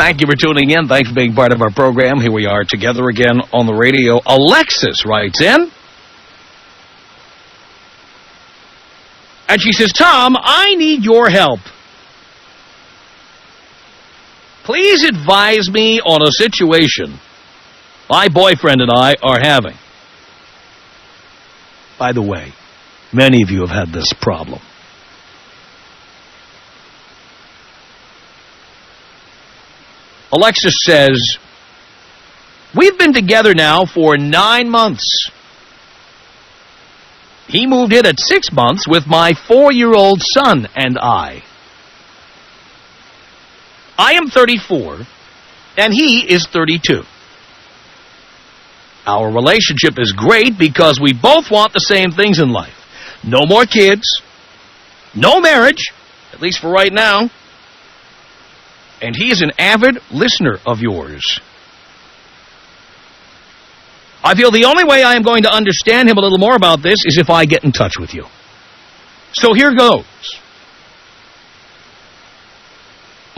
Thank you for tuning in. Thanks for being part of our program. Here we are together again on the radio. Alexis writes in. And she says, Tom, I need your help. Please advise me on a situation my boyfriend and I are having. By the way, many of you have had this problem. Alexis says, we've been together now for 9 months. He moved in at 6 months with my 4-year-old son and I. I am 34, and he is 32. Our relationship is great because we both want the same things in life. No more kids, no marriage, at least for right now. And he is an avid listener of yours. I feel the only way I am going to understand him a little more about this is if I get in touch with you. So here goes.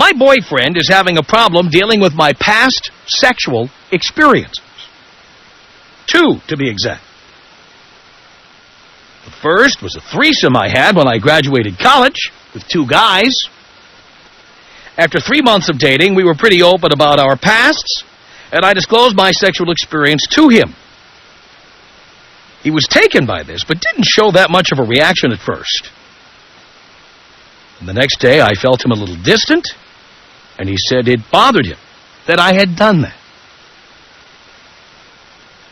My boyfriend is having a problem dealing with my past sexual experiences. 2, to be exact. The first was a threesome I had when I graduated college with 2 guys. After 3 months of dating, we were pretty open about our pasts, and I disclosed my sexual experience to him. He was taken by this, but didn't show that much of a reaction at first. And the next day, I felt him a little distant, and he said it bothered him that I had done that.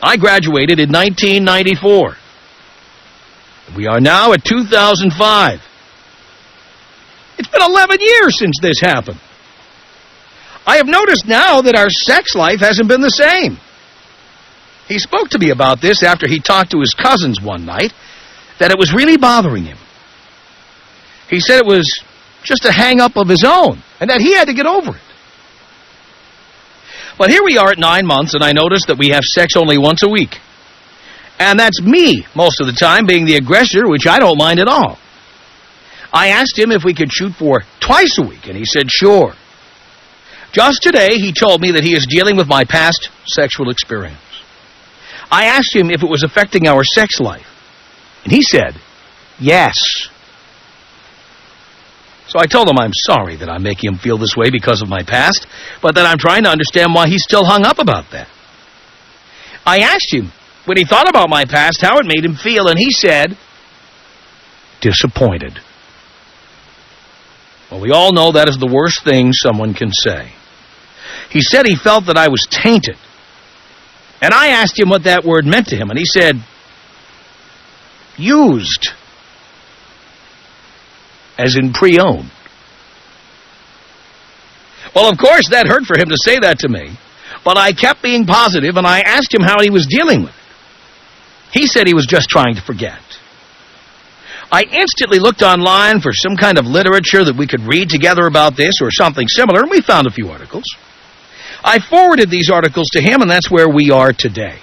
I graduated in 1994. We are now at 2005. It's been 11 years since this happened. I have noticed now that our sex life hasn't been the same. He spoke to me about this after he talked to his cousins one night, that it was really bothering him. He said it was just a hang-up of his own, and that he had to get over it. But here we are at 9 months, and I noticed that we have sex only once a week. And that's me, most of the time, being the aggressor, which I don't mind at all. I asked him if we could shoot for twice a week, and he said sure. Just today, he told me that he is dealing with my past sexual experience. I asked him if it was affecting our sex life, and he said yes. So I told him I'm sorry that I'm making him feel this way because of my past, but that I'm trying to understand why he's still hung up about that. I asked him, when he thought about my past, how it made him feel, and he said, disappointed. Well, we all know that is the worst thing someone can say. He said he felt that I was tainted. And I asked him what that word meant to him, and he said, used. As in pre-owned. Well, of course, that hurt for him to say that to me. But I kept being positive, and I asked him how he was dealing with it. He said he was just trying to forget. I instantly looked online for some kind of literature that we could read together about this or something similar, and we found a few articles. I forwarded these articles to him, and that's where we are today.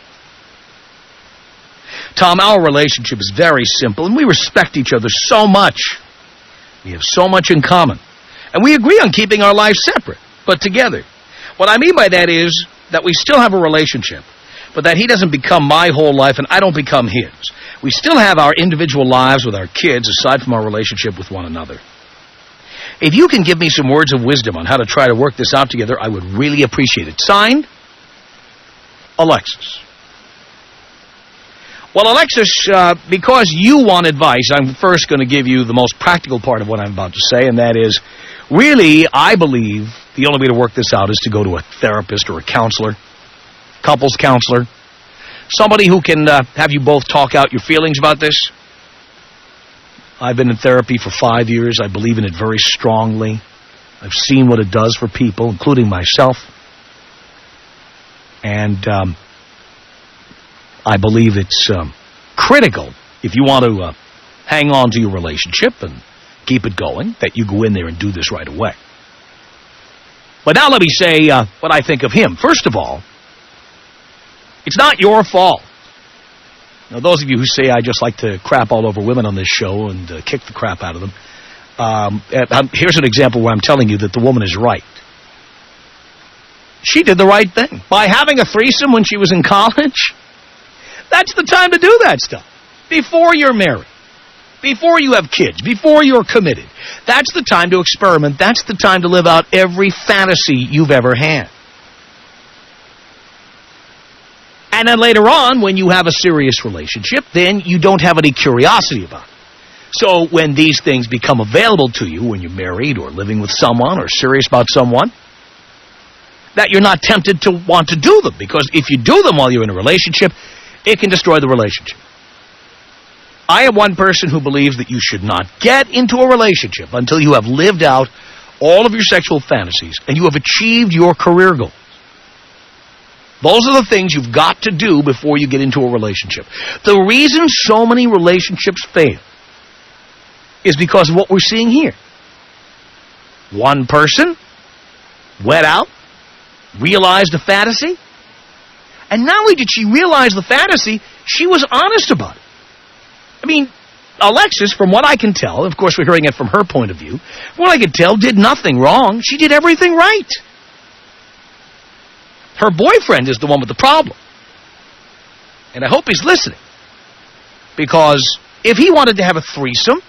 Tom, our relationship is very simple, and we respect each other so much. We have so much in common. And we agree on keeping our lives separate, but together. What I mean by that is that we still have a relationship, but that he doesn't become my whole life and I don't become his. We still have our individual lives with our kids aside from our relationship with one another. If you can give me some words of wisdom on how to try to work this out together, I would really appreciate it. Signed, Alexis. Well, Alexis, because you want advice, I'm first going to give you the most practical part of what I'm about to say, and that is, really, I believe the only way to work this out is to go to a therapist or a counselor, couples counselor, somebody who can have you both talk out your feelings about this. I've been in therapy for 5 years. I believe in it very strongly. I've seen what it does for people, including myself. And I believe it's critical, if you want to hang on to your relationship and keep it going, that you go in there and do this right away. But now let me say what I think of him. First of all, it's not your fault. Now, those of you who say I just like to crap all over women on this show and kick the crap out of them, here's an example where I'm telling you that the woman is right. she did the right thing. By having a threesome when she was in college, that's the time to do that stuff. Before you're married, before you have kids, before you're committed. That's the time to experiment. That's the time to live out every fantasy you've ever had. And then later on, when you have a serious relationship, then you don't have any curiosity about it. So when these things become available to you, when you're married or living with someone or serious about someone, that you're not tempted to want to do them. Because if you do them while you're in a relationship, it can destroy the relationship. I am one person who believes that you should not get into a relationship until you have lived out all of your sexual fantasies and you have achieved your career goals. Those are the things you've got to do before you get into a relationship. The reason so many relationships fail is because of what we're seeing here. One person went out, realized a fantasy, and not only did she realize the fantasy, she was honest about it. I mean, Alexis, from what I can tell, of course we're hearing it from her point of view, from what I can tell, did nothing wrong. She did everything right. Her boyfriend is the one with the problem. And I hope he's listening. Because if he wanted to have a threesome,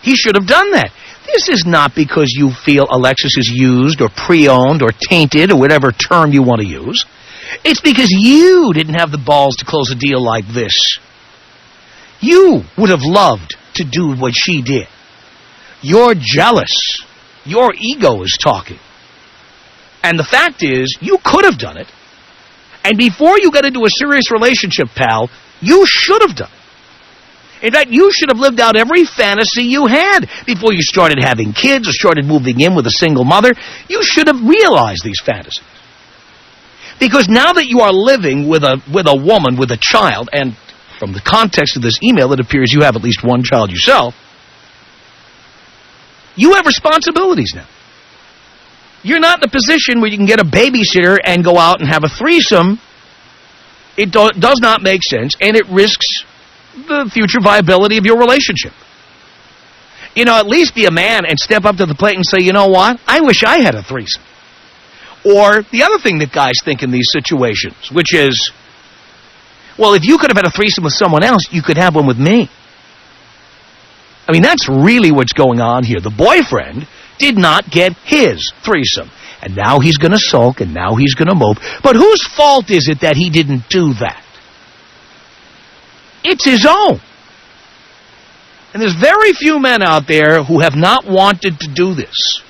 he should have done that. This is not because you feel Alexis is used or pre-owned or tainted or whatever term you want to use. It's because you didn't have the balls to close a deal like this. You would have loved to do what she did. You're jealous. Your ego is talking. And the fact is, you could have done it. And before you got into a serious relationship, pal, you should have done it. In fact, you should have lived out every fantasy you had before you started having kids or started moving in with a single mother. You should have realized these fantasies. Because now that you are living with a woman, with a child, and from the context of this email, it appears you have at least one child yourself, you have responsibilities now. You're not in a position where you can get a babysitter and go out and have a threesome. It does not make sense, and it risks the future viability of your relationship. You know, at least be a man and step up to the plate and say, you know what? I wish I had a threesome. Or the other thing that guys think in these situations, which is, well, if you could have had a threesome with someone else, you could have one with me. I mean, that's really what's going on here. The boyfriend did not get his threesome. And now he's going to sulk, and now he's going to mope. But whose fault is it that he didn't do that? It's his own. And there's very few men out there who have not wanted to do this.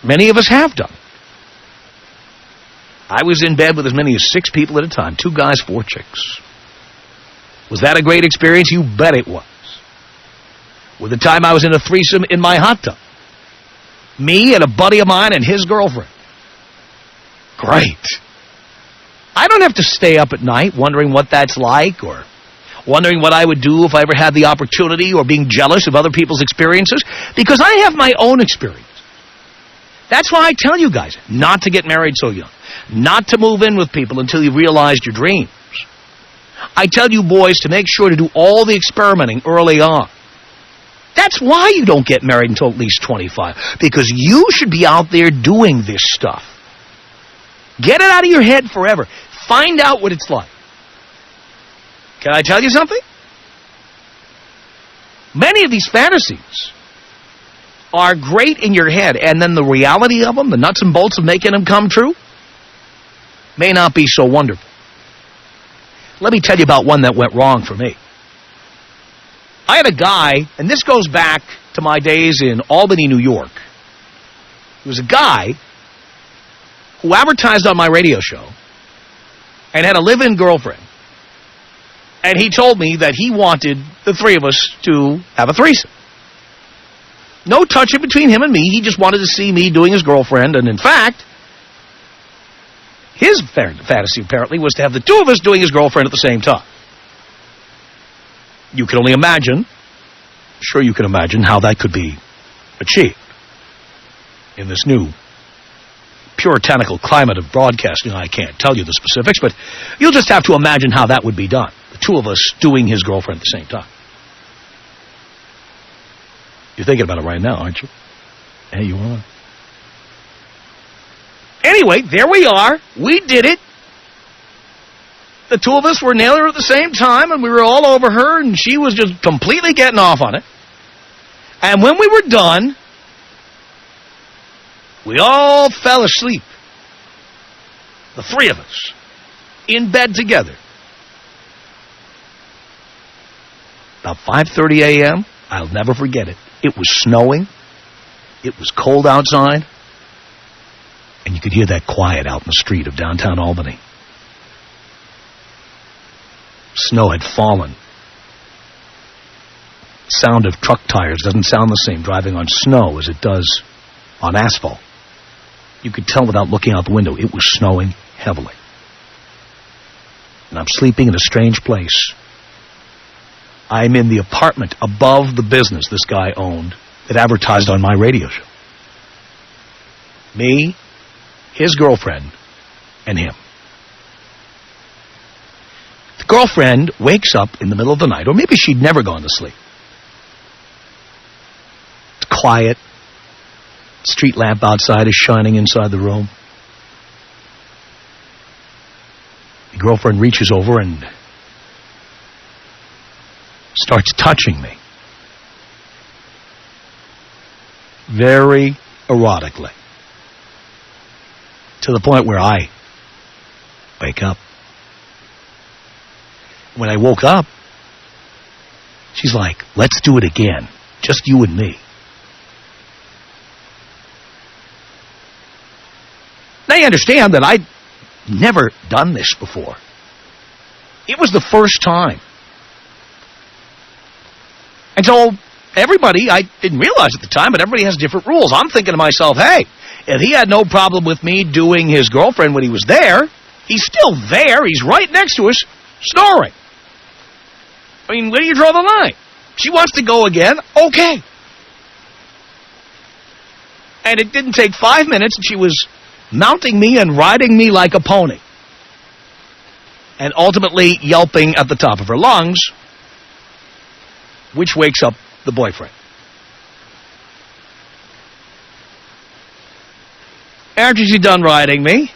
Many of us have done it. I was in bed with as many as 6 people at a time. 2 guys, 4 chicks. Was that a great experience? You bet it was. With the time I was in a threesome in my hot tub. Me and a buddy of mine and his girlfriend. Great. I don't have to stay up at night wondering what that's like or wondering what I would do if I ever had the opportunity or being jealous of other people's experiences because I have my own experience. That's why I tell you guys not to get married so young. Not to move in with people until you've realized your dreams. I tell you boys to make sure to do all the experimenting early on. That's why you don't get married until at least 25. Because you should be out there doing this stuff. Get it out of your head forever. Find out what it's like. Can I tell you something? Many of these fantasies are great in your head, and then the reality of them, the nuts and bolts of making them come true, may not be so wonderful. Let me tell you about one that went wrong for me. I had a guy, and this goes back to my days in Albany, New York. There was a guy who advertised on my radio show and had a live-in girlfriend. And he told me that he wanted the 3 of us to have a threesome. No touching between him and me. He just wanted to see me doing his girlfriend. And in fact, his fantasy apparently was to have the 2 of us doing his girlfriend at the same time. You can only imagine, sure you can imagine how that could be achieved in this new puritanical climate of broadcasting. I can't tell you the specifics, but you'll just have to imagine how that would be done. The 2 of us doing his girlfriend at the same time. You're thinking about it right now, aren't you? Hey, you are. Anyway, there we are. We did it. The two of us were nailing her at the same time, and we were all over her, and she was just completely getting off on it. And when we were done, we all fell asleep. The three of us. In bed together. About 5:30 a.m., I'll never forget it. It was snowing. It was cold outside. And you could hear that quiet out in the street of downtown Albany. Snow had fallen. Sound of truck tires doesn't sound the same driving on snow as it does on asphalt. You could tell without looking out the window it was snowing heavily. And I'm sleeping in a strange place. I'm in the apartment above the business this guy owned that advertised on my radio show. Me, his girlfriend, and him. The girlfriend wakes up in the middle of the night, or maybe she'd never gone to sleep. It's quiet. Street lamp outside is shining inside the room. The girlfriend reaches over and starts touching me. Very erotically. To the point where I wake up. When I woke up, she's like, let's do it again. Just you and me. Now you understand that I'd never done this before. It was the first time. And so everybody, I didn't realize at the time, but everybody has different rules. I'm thinking to myself, hey, if he had no problem with me doing his girlfriend when he was there, he's still there. He's right next to us, snoring. I mean, where do you draw the line? She wants to go again, okay. And it didn't take 5 minutes, and she was mounting me and riding me like a pony. And ultimately yelping at the top of her lungs, which wakes up the boyfriend. After she's done riding me,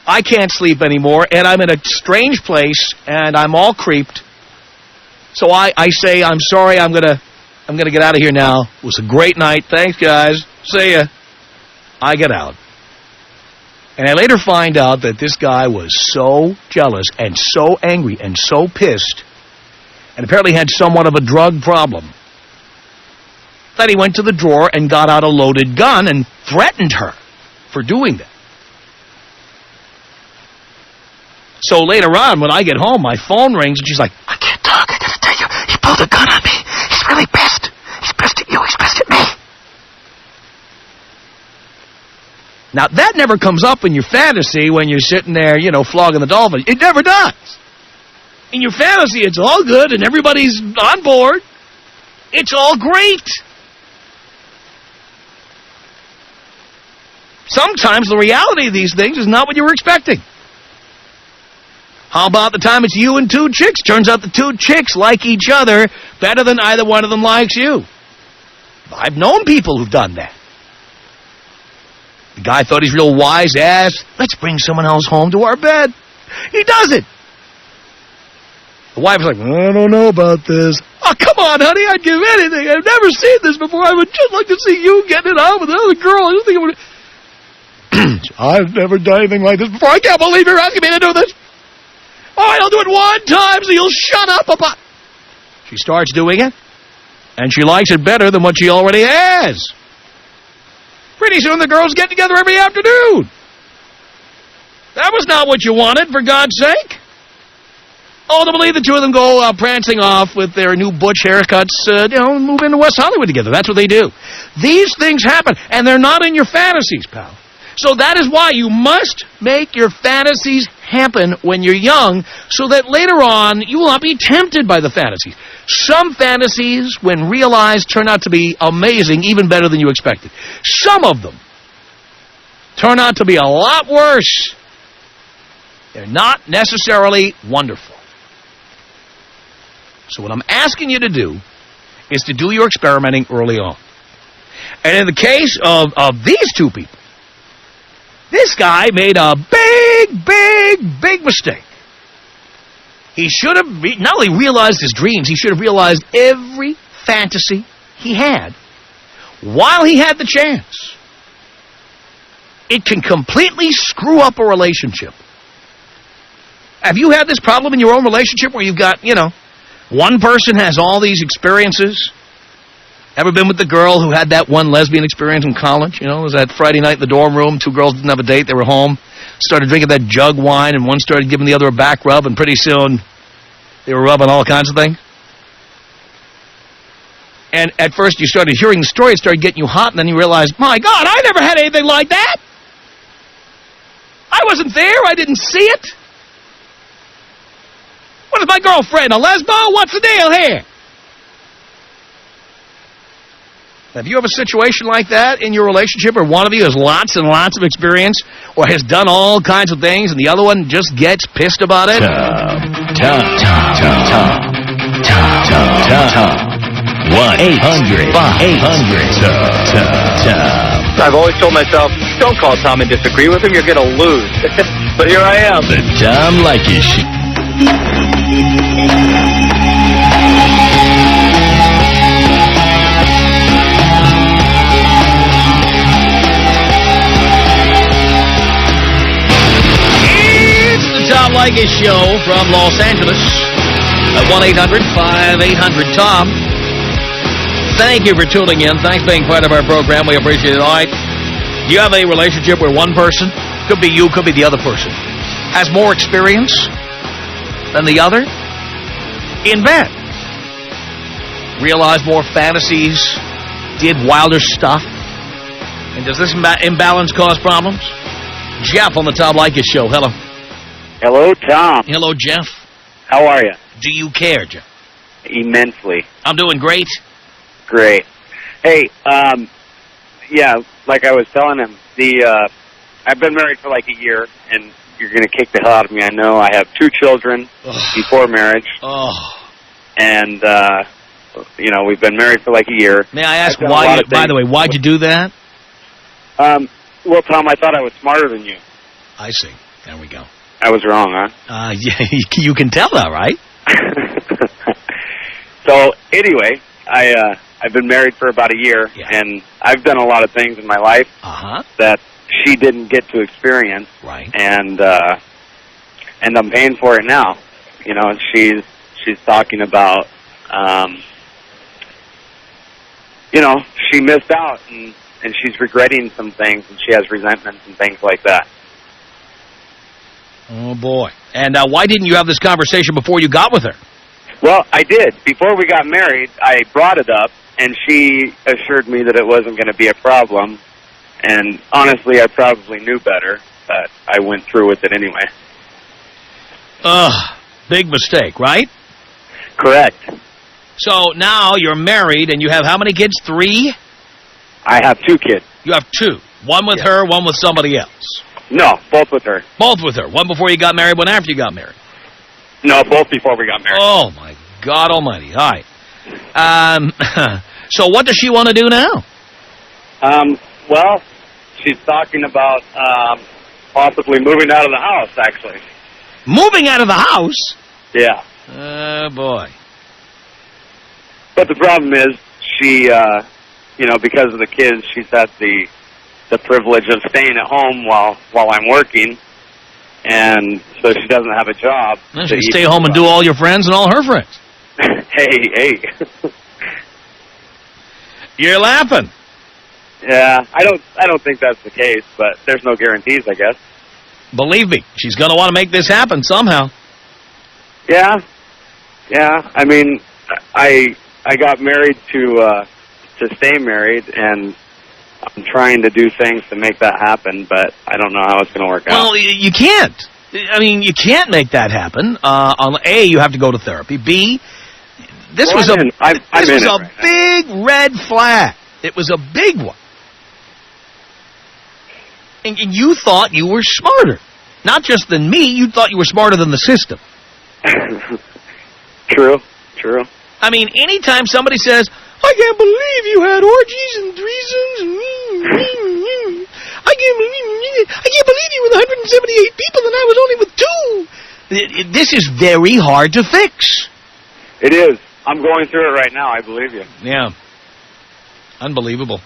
I can't sleep anymore, and I'm in a strange place, and I'm all creeped. So I say, I'm sorry, I'm gonna get out of here now. It was a great night. Thanks, guys. See ya. I get out. And I later find out that this guy was so jealous and so angry and so pissed, and apparently had somewhat of a drug problem, that he went to the drawer and got out a loaded gun and threatened her for doing that. So later on, when I get home, my phone rings, and she's like, I can't talk, I gotta tell you, he pulled a gun on me. He's really pissed. He's pissed at you, he's pissed at me. Now, that never comes up in your fantasy when you're sitting there, flogging the dolphin. It never does. In your fantasy, it's all good, and everybody's on board. It's all great. Sometimes the reality of these things is not what you were expecting. How about the time it's you and two chicks? Turns out the two chicks like each other better than either one of them likes you. I've known people who've done that. The guy thought he's real wise ass. Let's bring someone else home to our bed. He does it. The wife was like, I don't know about this. Oh, come on, honey. I'd give anything. I've never seen this before. I would just like to see you getting it on with another girl. I just think it would... I've never done anything like this before. I can't believe you're asking me to do this. Oh, I'll do it one time, so you'll shut up about... She starts doing it, and she likes it better than what she already has. Pretty soon the girls get together every afternoon. That was not what you wanted, for God's sake. Ultimately, the two of them go prancing off with their new butch haircuts, move into West Hollywood together. That's what they do. These things happen, and they're not in your fantasies, pal. So that is why you must make your fantasies happen when you're young, so that later on you will not be tempted by the fantasies. Some fantasies, when realized, turn out to be amazing, even better than you expected. Some of them turn out to be a lot worse. They're not necessarily wonderful. So what I'm asking you to do is to do your experimenting early on. And in the case of these two people, This guy made a big mistake. He should have not only realized his dreams, he should have realized every fantasy he had while he had the chance. It can completely screw up a relationship. Have you had this problem in your own relationship where you've got, one person has all these experiences? Ever been with the girl who had that one lesbian experience in college? It was that Friday night in the dorm room. Two girls didn't have a date. They were home. Started drinking that jug wine, and one started giving the other a back rub, and pretty soon they were rubbing all kinds of things. And at first you started hearing the story. It started getting you hot, and then you realized, my God, I never had anything like that. I wasn't there. I didn't see it. What is my girlfriend, a lesbo? What's the deal here? Have you have a situation like that in your relationship where one of you has lots and lots of experience or has done all kinds of things and the other one just gets pissed about it? Tom. 1-800-5800-TOM. I've always told myself, don't call Tom and disagree with him, you're going to lose. But here I am. The Tom Leykis Show. It's the Tom Leykis Show from Los Angeles at 1-800-5800-TOM. Thank you for tuning in. Thanks for being part of our program. We appreciate it. All right. Do you have a relationship where one person, could be you, could be the other person, has more experience than the other in bed? Realized more fantasies, did wilder stuff? And does this imbalance cause problems? Jeff on the Tom Leykis Show. Hello. Hello, Tom. Hello, Jeff. How are you? Do you care, Jeff? Immensely. I'm doing great. Great. Hey, yeah, like I was telling him, I've been married for like a year, and you're going to kick the hell out of me. I know I have 2 children before marriage. And, we've been married for like a year. May I ask why, by the way, why'd you do that? Well, Tom, I thought I was smarter than you. I see. There we go. I was wrong, huh? Yeah, you can tell that, right? So, anyway, I've been married for about a year, and I've done a lot of things in my life that she didn't get to experience. Right. And I'm paying for it now. And she's talking about, she missed out, and she's regretting some things, and she has resentments and things like that. Oh, boy. And why didn't you have this conversation before you got with her? Well, I did. Before we got married, I brought it up, and she assured me that it wasn't going to be a problem. And honestly, I probably knew better, but I went through with it anyway. Big mistake, right? Correct. So now you're married, and you have how many kids? 3? I have 2 kids. You have 2. One with her, one with somebody else. No, both with her. Both with her. One before you got married, one after you got married. No, both before we got married. Oh, my God almighty. All right. So what does she want to do now? Well, she's talking about possibly moving out of the house, actually. Moving out of the house? Yeah. Oh, boy. But the problem is she, because of the kids, she's had the privilege of staying at home while I'm working. And so she doesn't have a job. Well, she can stay home and do all your friends and all her friends. Hey. You're laughing. Yeah, I don't think that's the case, but there's no guarantees, I guess. Believe me, she's going to want to make this happen somehow. Yeah. I mean, I got married to stay married, and I'm trying to do things to make that happen, but I don't know how it's going to work out. Well, you can't. I mean, you can't make that happen. A, you have to go to therapy. B, this was a big red flag. It was a big one. And you thought you were smarter. Not just than me, you thought you were smarter than the system. True. I mean, anytime somebody says, I can't believe you had orgies and threesomes and I can't believe you with 178 people and I was only with 2. This is very hard to fix. It is. I'm going through it right now, I believe you. Yeah. Unbelievable.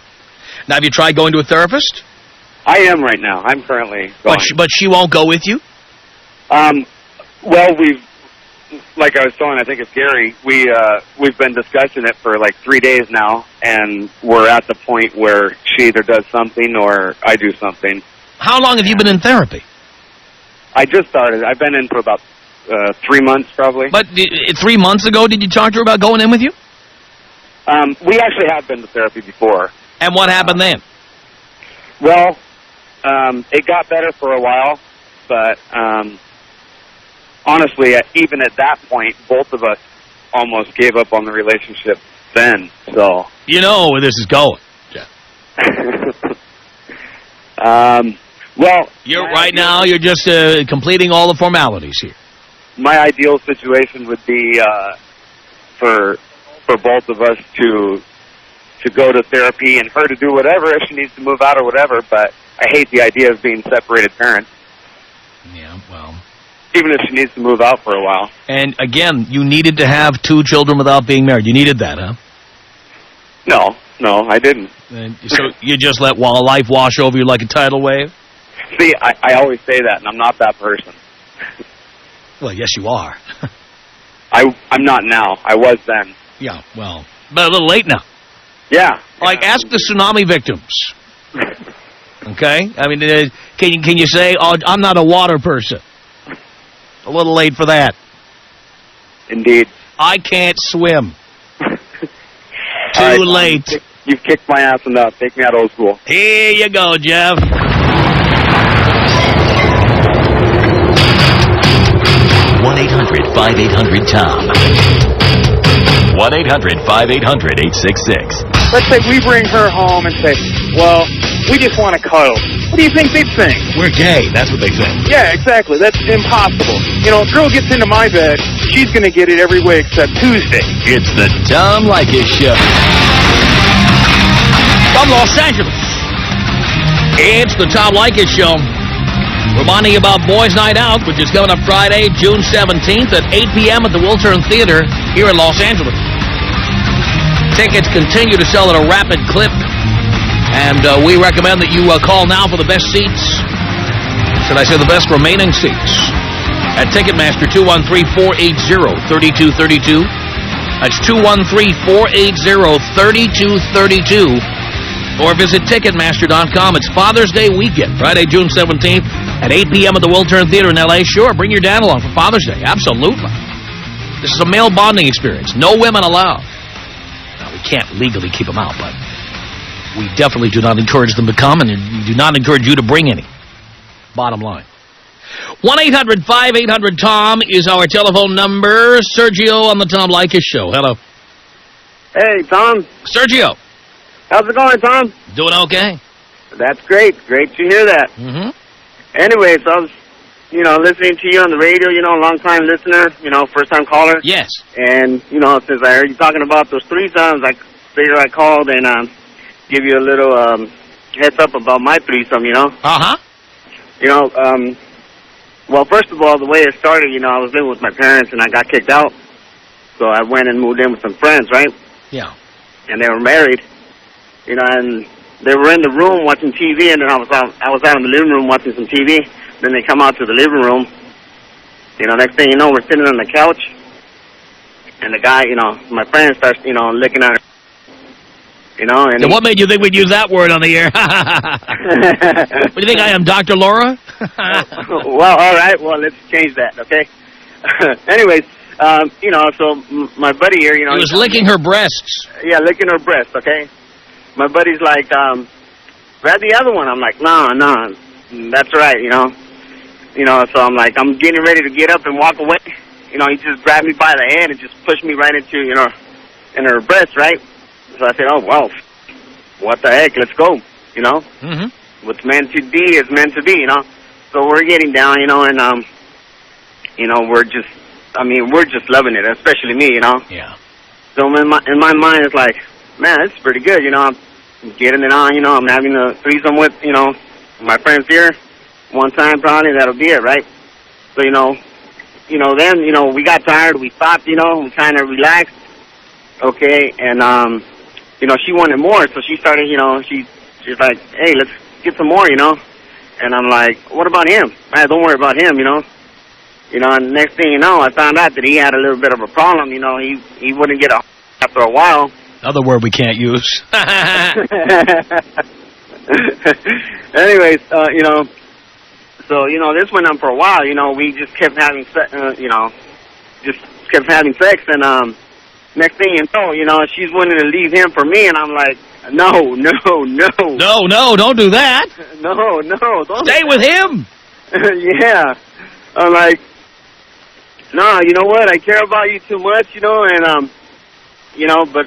Now, have you tried going to a therapist? I am right now. I'm currently going. But she won't go with you? Well, like I was telling, I think it's Gary, we've been discussing it for like 3 days now, and we're at the point where she either does something or I do something. How long have you been in therapy? I just started. I've been in for about 3 months, probably. But 3 months ago, did you talk to her about going in with you? We actually have been to therapy before. And what happened then? Well, it got better for a while, but honestly, even at that point, both of us almost gave up on the relationship then. So you know where this is going, Jeff. Well, now you're just completing all the formalities here. My ideal situation would be for both of us to go to therapy and her to do whatever if she needs to move out or whatever. But I hate the idea of being separated parents. Yeah, well. Even if she needs to move out for a while. And again, you needed to have 2 children without being married. You needed that, huh? No, I didn't. And so you just let life wash over you like a tidal wave? See, I always say that, and I'm not that person. Well, yes, you are. I'm not now. I was then. Yeah, well, but a little late now. Yeah. Like, ask the tsunami victims. Okay? I mean, can you say, oh, I'm not a water person? A little late for that. Indeed. I can't swim. Too right, late. You've kicked my ass enough. Take me out old school. Here you go, Jeff. 1-800-5800-TOM. 1-800-5800-866. Let's say we bring her home and say, well, we just want to cuddle. What do you think they'd think? We're gay. That's what they think. Yeah, exactly. That's impossible. You know, a girl gets into my bed, she's going to get it every way except Tuesday. It's the Tom Leykis Show. From Los Angeles, it's the Tom Leykis Show. Reminding you about Boys Night Out, which is coming up Friday, June 17th at 8 p.m. at the Wiltern Theater here in Los Angeles. Tickets continue to sell at a rapid clip, and we recommend that you call now for the best seats. Should I say the best remaining seats? At Ticketmaster, 213-480-3232. That's 213-480-3232. Or visit Ticketmaster.com. It's Father's Day weekend, Friday, June 17th at 8 p.m. at the Wiltern Theater in L.A. Sure, bring your dad along for Father's Day. Absolutely. This is a male bonding experience. No women allowed. Now, we can't legally keep them out, but we definitely do not encourage them to come, and we do not encourage you to bring any. Bottom line. 1-800-5800-TOM is our telephone number. Sergio on the Tom Leykis Show. Hello. Hey, Tom. Sergio. How's it going, Tom? Doing okay. That's great. Great to hear that. Mm-hmm. Anyways, I was, listening to you on the radio, long-time listener, first-time caller. Yes. And, since I heard you talking about those threesomes, I figured I called and give you a little heads up about my threesome, Uh-huh. Well, first of all, the way it started, I was living with my parents and I got kicked out. So I went and moved in with some friends, right? Yeah. And they were married, and they were in the room watching TV, and then I was out in the living room watching some TV. Then they come out to the living room. Next thing you know, we're sitting on the couch, and the guy, my friend starts, looking at her. And what made you think we'd use that word on the air? What do you think I am, Dr. Laura? Well, all right. Well, let's change that, okay? Anyways, so my buddy here, He was licking her breasts. Yeah, licking her breast, okay? My buddy's like, grab the other one. I'm like, nah, that's right, So I'm like, I'm getting ready to get up and walk away. He just grabbed me by the hand and just pushed me right into, in her breast, right? So I said, oh, well, what the heck, let's go, Mm-hmm. What's meant to be is meant to be, So we're getting down, and, we're just loving it, especially me, Yeah. So in my mind, it's like, man, it's pretty good, I'm getting it on, I'm having a threesome with, my friends here one time probably, that'll be it, right? So, then, we got tired, we stopped, we kind of relaxed, okay, and, she wanted more, so she started, she's like, hey, let's get some more, and I'm like, what about him? Don't worry about him, and next thing you know, I found out that he had a little bit of a problem, he wouldn't get after a while. Another word we can't use. Anyways, so, this went on for a while, we just kept having, just kept having sex, and, next thing you know, she's wanting to leave him for me, and I'm like, no. No, don't do that. No, don't. Stay with him. Yeah. I'm like, no, you know what, I care about you too much, and, but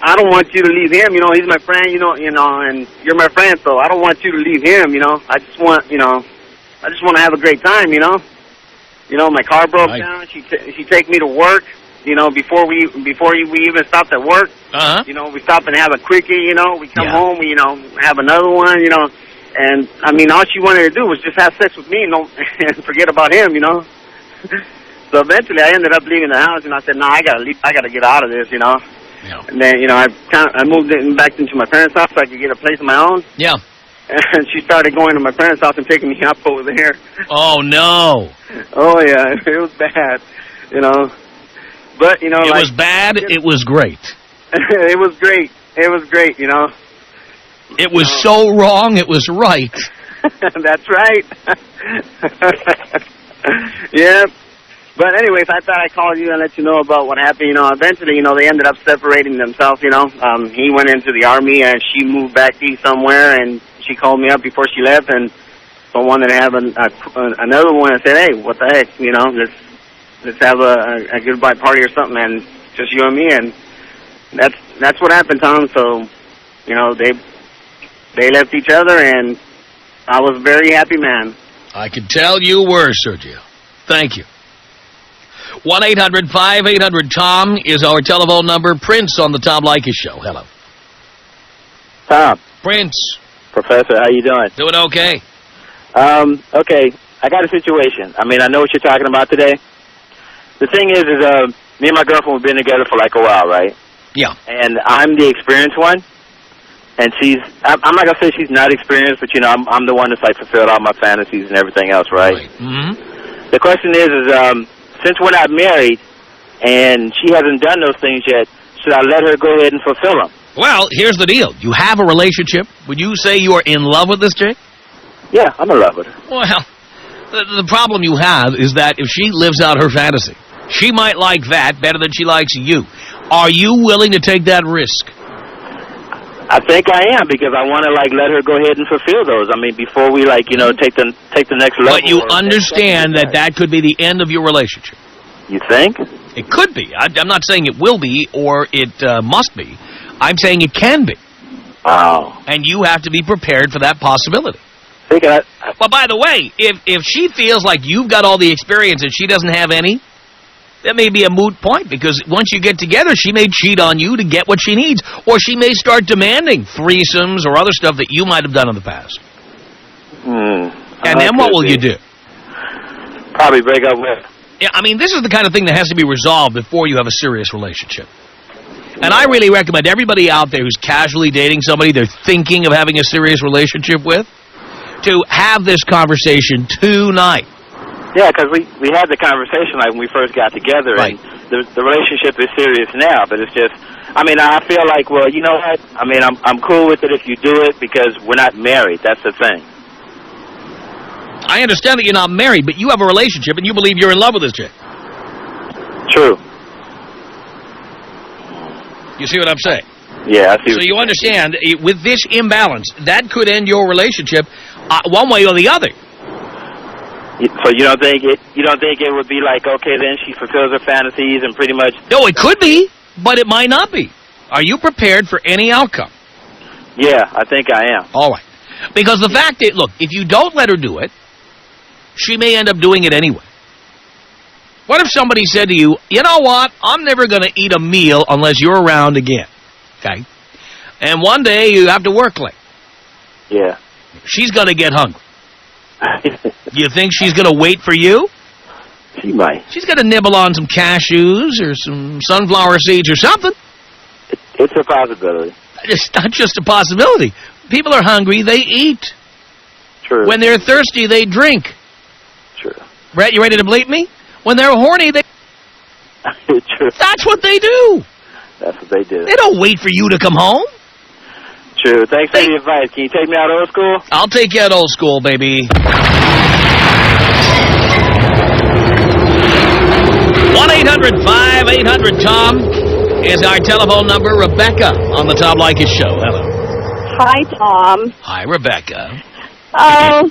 I don't want you to leave him, he's my friend, and you're my friend, so I don't want you to leave him, I just want to have a great time, my car broke down, she take me to work, before we even stopped at work, we stop and have a quickie, we come home, we, have another one, and, I mean, all she wanted to do was just have sex with me, and forget about him, So eventually I ended up leaving the house, and I said, no, I gotta leave, I gotta get out of this, Yeah. And then, I moved back into my parents' house so I could get a place of my own. Yeah. And she started going to my parents' house and picking me up over there. Oh, no. Oh, yeah, it was bad, But, it was bad, it was great. It was great. It was great, It was so wrong, it was right. That's right. Yeah. But anyways, I thought I'd call you and let you know about what happened. Eventually, they ended up separating themselves, He went into the Army, and she moved back east somewhere, and she called me up before she left, and so I wanted to have another one, and said, hey, what the heck, let's have a goodbye party or something, and just you and me, and that's what happened, Tom. So, they left each other, and I was a very happy man. I can tell you were, Sergio. Thank you. 1-800-5800-TOM is our telephone number. Prince on the Tom Leykis Show. Hello. Tom. Prince. Professor, how you doing? Doing okay. Okay, I got a situation. I mean, I know what you're talking about today. The thing is me and my girlfriend have been together for like a while, right? Yeah. And I'm the experienced one. And I'm not going to say she's not experienced, but, I'm the one that's, like, fulfilled all my fantasies and everything else, right? Mm-hmm. The question is since we're not married and she hasn't done those things yet, should I let her go ahead and fulfill them? Well, here's the deal. You have a relationship. Would you say you are in love with this chick? Yeah, I'm in love with her. Well, the problem you have is that if she lives out her fantasy, she might like that better than she likes you. Are you willing to take that risk? I think I am, because I want to, let her go ahead and fulfill those. I mean, before we, take the next level. But you understand that could be the end of your relationship. You think? It could be. I'm not saying it will be or it must be. I'm saying it can be. Wow. And you have to be prepared for that possibility. But by the way, if she feels like you've got all the experience and she doesn't have any, that may be a moot point, because once you get together, she may cheat on you to get what she needs, or she may start demanding threesomes or other stuff that you might have done in the past. And then what will you do? Probably break up with her. Yeah, I mean, this is the kind of thing that has to be resolved before you have a serious relationship. And I really recommend everybody out there who's casually dating somebody they're thinking of having a serious relationship with to have this conversation tonight. Yeah, because we had the conversation when we first got together, right. And the relationship is serious now, but it's just, I feel like, well, you know what? I'm cool with it if you do it, because we're not married. That's the thing. I understand that you're not married, but you have a relationship and you believe you're in love with this chick. True. You see what I'm saying? Yeah, I see. So you understand, with this imbalance, that could end your relationship one way or the other. So you don't think it would be like, okay, then she fulfills her fantasies and pretty much... No, it could be, but it might not be. Are you prepared for any outcome? Yeah, I think I am. All right. Because the fact is, look, if you don't let her do it, she may end up doing it anyway. What if somebody said to you, you know what, I'm never going to eat a meal unless you're around again, okay? And one day you have to work late. Yeah. She's going to get hungry. You think she's going to wait for you? She might. She's going to nibble on some cashews or some sunflower seeds or something. It's a possibility. It's not just a possibility. People are hungry, they eat. True. When they're thirsty, they drink. True. Brett, you ready to bleep me? When they're horny, they... True. That's what they do. That's what they do. They don't wait for you to come home. True. Thanks for the advice. Can you take me out old school? I'll take you out old school, baby. 1-800-5800-TOM is our telephone number. Rebecca on the Tom Leykis Show. Hello. Hi, Tom. Hi, Rebecca. I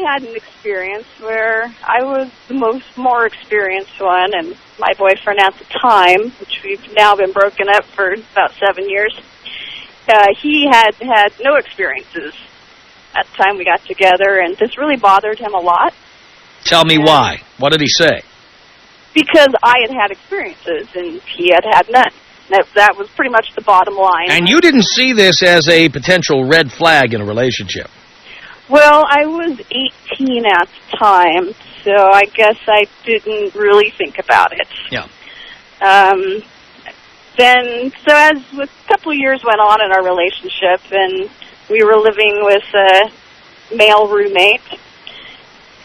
had an experience where I was the more experienced one, and my boyfriend at the time, which we've now been broken up for about 7 years, he had no experiences at the time we got together, and this really bothered him a lot. Tell me why. What did he say? Because I had experiences, and he had none. That was pretty much the bottom line. And you didn't see this as a potential red flag in a relationship? Well, I was 18 at the time, so I guess I didn't really think about it. Yeah. Then, so as a couple of years went on in our relationship, and we were living with a male roommate,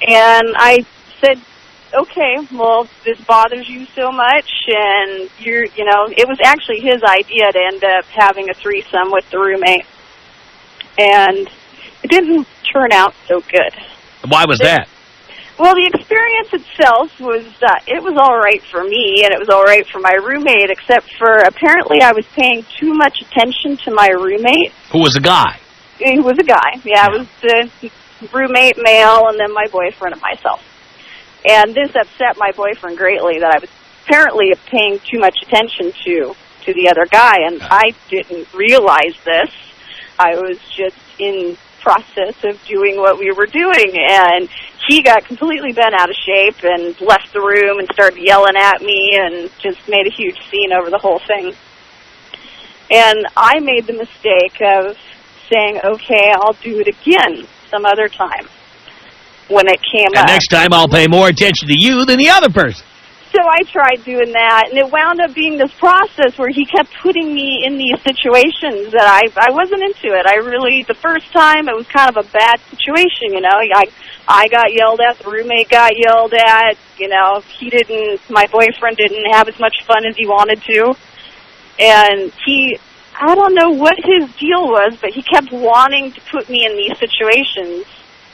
and I said, okay, well, this bothers you so much, and it was actually his idea to end up having a threesome with the roommate, and it didn't turn out so good. Why was that? Well, the experience itself was, it was all right for me, and it was all right for my roommate, except for apparently I was paying too much attention to my roommate. Who was a guy? He was a guy, yeah. It was the roommate, male, and then my boyfriend and myself. And this upset my boyfriend greatly, that I was apparently paying too much attention to the other guy, and I didn't realize this. I was just in process of doing what we were doing, and he got completely bent out of shape and left the room and started yelling at me and just made a huge scene over the whole thing. And I made the mistake of saying, okay, I'll do it again some other time when it came up. And next time I'll pay more attention to you than the other person. So I tried doing that, and it wound up being this process where he kept putting me in these situations that I wasn't into it. The first time, it was kind of a bad situation, I got yelled at, the roommate got yelled at, my boyfriend didn't have as much fun as he wanted to. And I don't know what his deal was, but he kept wanting to put me in these situations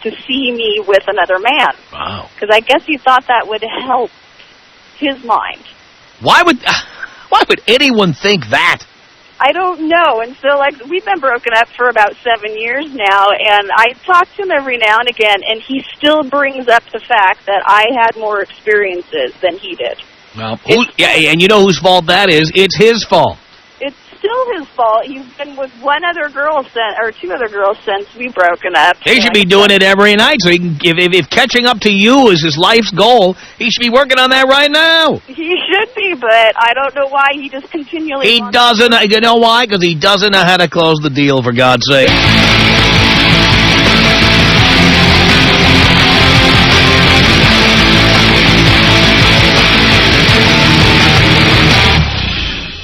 to see me with another man. Wow. Because I guess he thought that would help his mind. Why would anyone think that? I don't know. And so, we've been broken up for about 7 years now, and I talk to him every now and again, and he still brings up the fact that I had more experiences than he did. Well, and you know whose fault that is? It's his fault. It's still his fault. He's been with two other girls since we broken up. He should be doing it every night. So he can, if catching up to you is his life's goal, he should be working on that right now. He should be, but I don't know why he just continually... He doesn't. You know why? Because he doesn't know how to close the deal, for God's sake.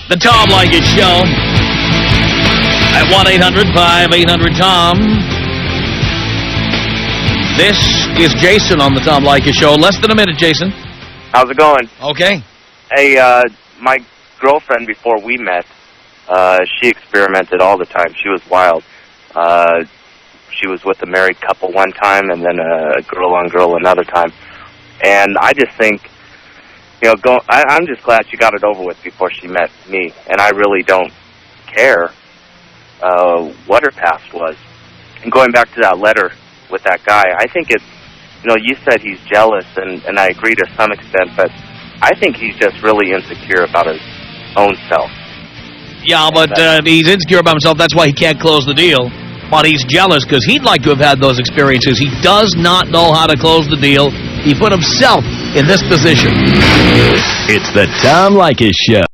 The Tom Leykis Show at 1-800-5800-TOM. This is Jason on the Tom Leykis Show. Less than a minute, Jason. How's it going? Okay. Hey, my girlfriend, before we met, she experimented all the time. She was wild. She was with a married couple one time and then a girl-on-girl another time. And I just think, I'm just glad she got it over with before she met me. And I really don't care what her past was. And going back to that letter with that guy, I think it's, you said he's jealous, and I agree to some extent, but I think he's just really insecure about his own self. Yeah, but he's insecure about himself. That's why he can't close the deal. But he's jealous because he'd like to have had those experiences. He does not know how to close the deal. He put himself in this position. It's the Tom Leykis Show.